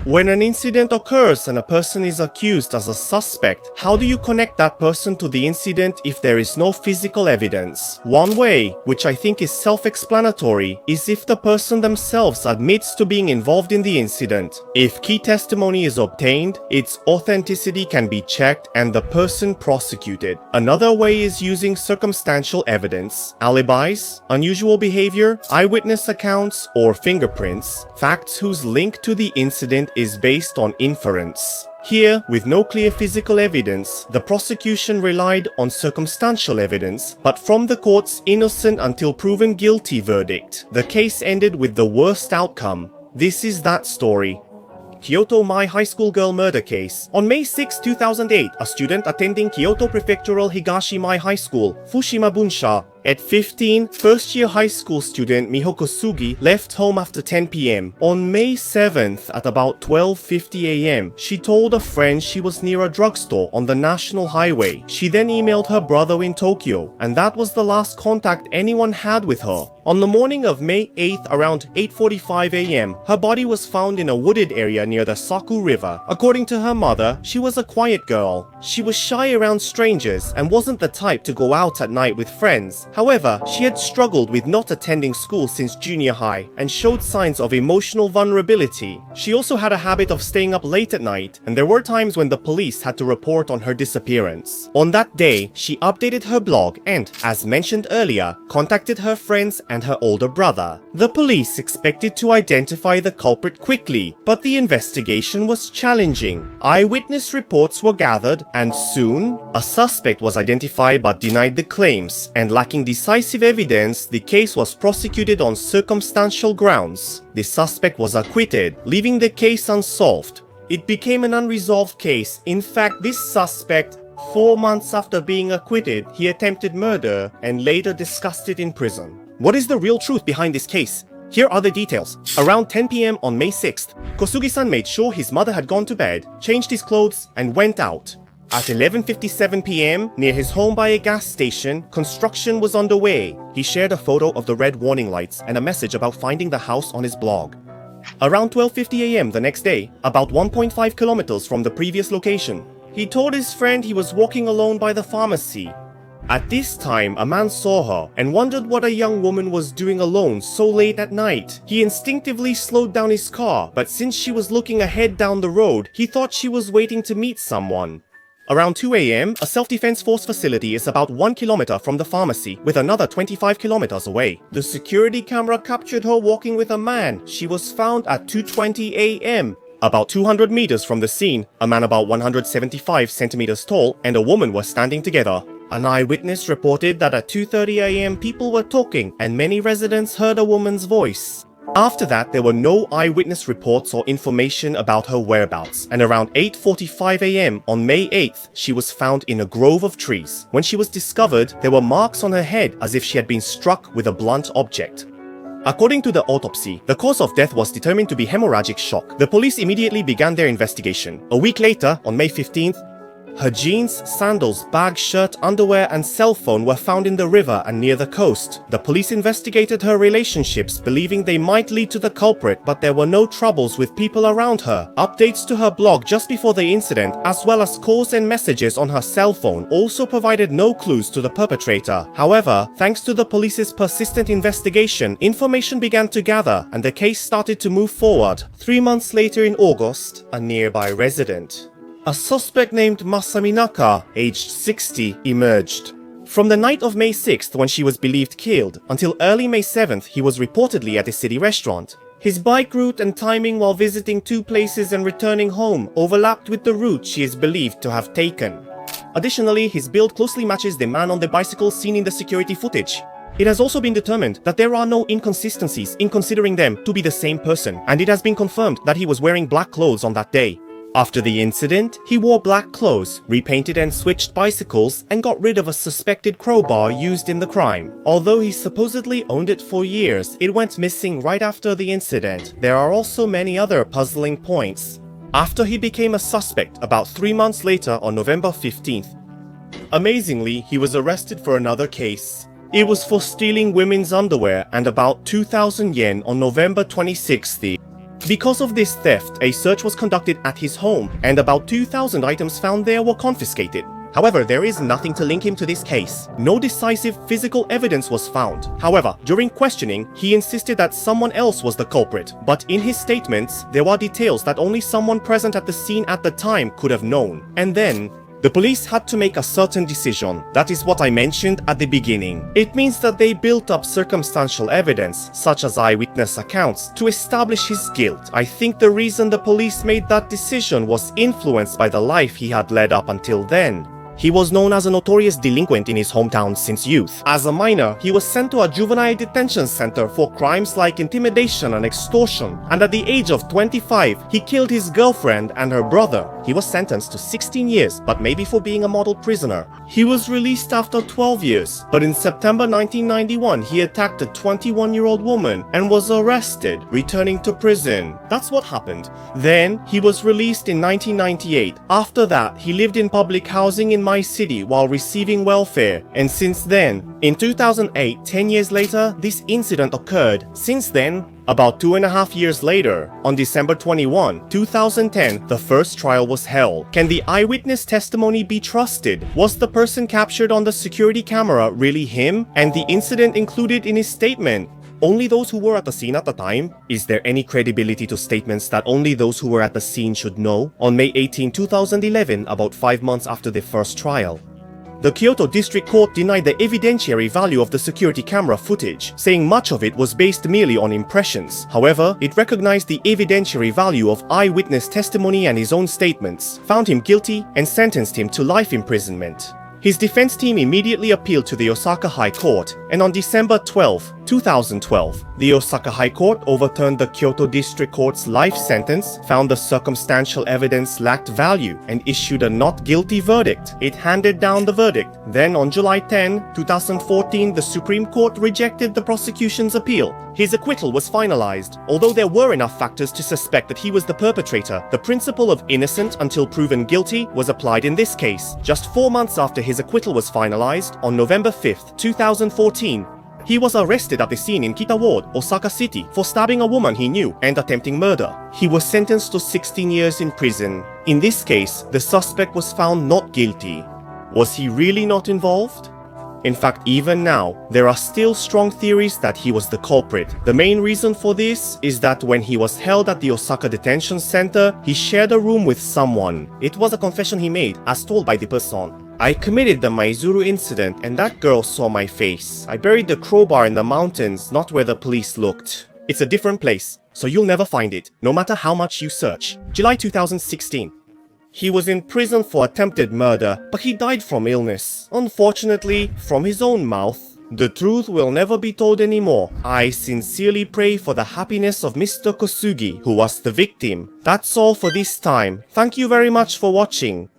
When an incident occurs and a person is accused as a suspect, how do you connect that person to the incident if there is no physical evidence? One way, which I think is self-explanatory, is if the person themselves admits to being involved in the incident. If key testimony is obtained, its authenticity can be checked and the person prosecuted. Another way is using circumstantial evidence, alibis, unusual behavior, eyewitness accounts, or fingerprints, facts whose link to the incident is based on inference. Here, with no clear physical evidence, the prosecution relied on circumstantial evidence, but from the court's innocent until proven guilty verdict, the case ended with the worst outcome. This is that story. Kyoto My High School Girl Murder Case. On May 6, 2008, a student attending Kyoto Prefectural Higashimai High School, Fushima Bunsha, at 15, first-year high school student Mihoko Sugi left home after 10 p.m. On May 7th at about 12:50 a.m., she told a friend she was near a drugstore on the national highway. She then emailed her brother in Tokyo, and that was the last contact anyone had with her. On the morning of May 8th around 8:45 a.m., her body was found in a wooded area near the Saku River. According to her mother, she was a quiet girl. She was shy around strangers and wasn't the type to go out at night with friends. However, she had struggled with not attending school since junior high and showed signs of emotional vulnerability. She also had a habit of staying up late at night, and there were times when the police had to report on her disappearance. On that day, she updated her blog and, as mentioned earlier, contacted her friends and her older brother. The police expected to identify the culprit quickly, but the investigation was challenging. Eyewitness reports were gathered, and soon, a suspect was identified but denied the claims, and lacking decisive evidence, the case was prosecuted on circumstantial grounds. The suspect was acquitted, leaving the case unsolved. It became an unresolved case. In fact, this suspect, 4 months after being acquitted, he attempted murder and later discussed it in prison. What is the real truth behind this case? Here are the details. Around 10 p.m. on May 6th, Kosugi-san made sure his mother had gone to bed, changed his clothes, and went out. At 11:57 p.m., near his home by a gas station, construction was underway. He shared a photo of the red warning lights and a message about finding the house on his blog. Around 12:50 a.m. the next day, about 1.5 kilometers from the previous location, he told his friend he was walking alone by the pharmacy. At this time, a man saw her and wondered what a young woman was doing alone so late at night. He instinctively slowed down his car, but since she was looking ahead down the road, he thought she was waiting to meet someone. Around 2 a.m., a self-defense force facility is about 1 kilometer from the pharmacy, with another 25 kilometers away. The security camera captured her walking with a man. She was found at 2:20 a.m. About 200 meters from the scene, a man about 175 centimeters tall and a woman were standing together. An eyewitness reported that at 2:30 a.m. people were talking and many residents heard a woman's voice. After that, there were no eyewitness reports or information about her whereabouts, and around 8:45 a.m. on May 8th, she was found in a grove of trees. When she was discovered, there were marks on her head as if she had been struck with a blunt object. According to the autopsy, the cause of death was determined to be hemorrhagic shock. The police immediately began their investigation. A week later, on May 15th, her jeans, sandals, bag, shirt, underwear, and cell phone were found in the river and near the coast. The police investigated her relationships, believing they might lead to the culprit, but there were no troubles with people around her. Updates to her blog just before the incident, as well as calls and messages on her cell phone, also provided no clues to the perpetrator. However, thanks to the police's persistent investigation, information began to gather, and the case started to move forward. 3 months later in August, a nearby resident, a suspect named Masami Naka, aged 60, emerged. From the night of May 6th, when she was believed killed, until early May 7th, he was reportedly at a city restaurant. His bike route and timing while visiting 2 places and returning home overlapped with the route she is believed to have taken. Additionally, his build closely matches the man on the bicycle seen in the security footage. It has also been determined that there are no inconsistencies in considering them to be the same person, and it has been confirmed that he was wearing black clothes on that day. After the incident, he wore black clothes, repainted and switched bicycles, and got rid of a suspected crowbar used in the crime. Although he supposedly owned it for years, it went missing right after the incident. There are also many other puzzling points. After he became a suspect about 3 months later on November 15th, amazingly, he was arrested for another case. It was for stealing women's underwear and about 2,000 yen on November 26th. Because of this theft, a search was conducted at his home, and about 2,000 items found there were confiscated. However, there is nothing to link him to this case. No decisive physical evidence was found. However, during questioning, he insisted that someone else was the culprit. But in his statements, there were details that only someone present at the scene at the time could have known. And then, the police had to make a certain decision. That is what I mentioned at the beginning. It means that they built up circumstantial evidence, such as eyewitness accounts, to establish his guilt. I think the reason the police made that decision was influenced by the life he had led up until then. He was known as a notorious delinquent in his hometown since youth. As a minor, he was sent to a juvenile detention center for crimes like intimidation and extortion, and at the age of 25, he killed his girlfriend and her brother. He was sentenced to 16 years, but maybe for being a model prisoner. He was released after 12 years, but in September 1991, he attacked a 21-year-old woman and was arrested, returning to prison. That's what happened. Then, he was released in 1998. After that, he lived in public housing in my city while receiving welfare, and since then, in 2008, 10 years later, this incident occurred. Since then, about 2.5 years later, on December 21, 2010, the first trial was held. Can the eyewitness testimony be trusted? Was the person captured on the security camera really him, and the incident included in his statement only those who were at the scene at the time? Is there any credibility to statements that only those who were at the scene should know? On May 18, 2011, about 5 months after the first trial, the Kyoto District Court denied the evidentiary value of the security camera footage, saying much of it was based merely on impressions. However, it recognized the evidentiary value of eyewitness testimony and his own statements, found him guilty, and sentenced him to life imprisonment. His defense team immediately appealed to the Osaka High Court, and on December 12, 2012, the Osaka High Court overturned the Kyoto District Court's life sentence, found the circumstantial evidence lacked value, and issued a not guilty verdict. It handed down the verdict. Then on July 10, 2014, the Supreme Court rejected the prosecution's appeal. His acquittal was finalized. Although there were enough factors to suspect that he was the perpetrator, the principle of innocent until proven guilty was applied in this case. Just 4 months after his acquittal was finalized, on November 5, 2014, he was arrested at the scene in Kita Ward, Osaka City, for stabbing a woman he knew and attempting murder. He was sentenced to 16 years in prison. In this case, the suspect was found not guilty. Was he really not involved? In fact, even now, there are still strong theories that he was the culprit. The main reason for this is that when he was held at the Osaka Detention Center, he shared a room with someone. It was a confession he made, as told by the person. I committed the Maizuru incident and that girl saw my face. I buried the crowbar in the mountains, not where the police looked. It's a different place, so you'll never find it, no matter how much you search. July 2016. He was in prison for attempted murder, but he died from illness. Unfortunately, from his own mouth. The truth will never be told anymore. I sincerely pray for the happiness of Mr. Kosugi, who was the victim. That's all for this time. Thank you very much for watching.